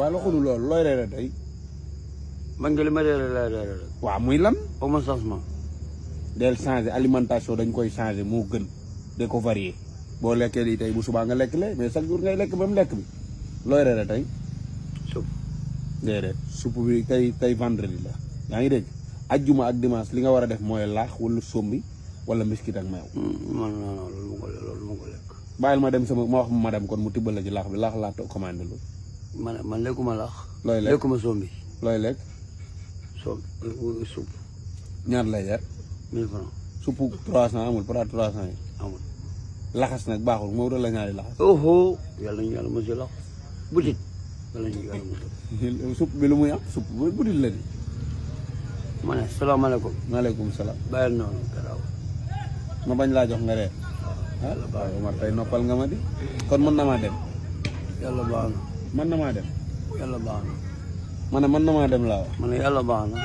waaw loxulu loolu looy reere tey. man nga li ma reere lay reere rek. waaw muy lan. au moins changement. del changer alimentation dañ koy changer moo gën de ko varier boo lekkee lii tey bu subaa nga lekk le mais chaque jour ngay lekk même lekk bi looy reere tey. sup. déedéet supp bi tey vendredi la yaa ngi dégg ajjuma ak dimanche li nga war a def mooy laax wala sombi wala miskit ak meew. man non loolu ma ko lekk. bàyyil ma dem ma wax ma dem kon mu tibbal la ci laax bi laax laa toog commandé lu. man lekkuma laax. looy lekk lekkuma sombi. looy lekk. sup. ñaar lay jar. 1000 francs. supp 300 amul plat 300 yi. amul. laxas nag baaxul moo wutal la ñaari laxas. oh yàlla ñu yàlla mos a lax butit yàlla ñu yàlla mos a. supp bi lu muy am supp bi butit la di. ma ne salaamaaleykum. maaleykum salaam. bàyyil noonu garaaw. ma bañ laa jox nga reer. ah waaw Omar tey noppal nga ma di. kon mën na maa dem. yàlla baax na. mën na maa dem. yàlla baax na. ma ne mën na maa dem laa wax. ma ne yàlla baax na.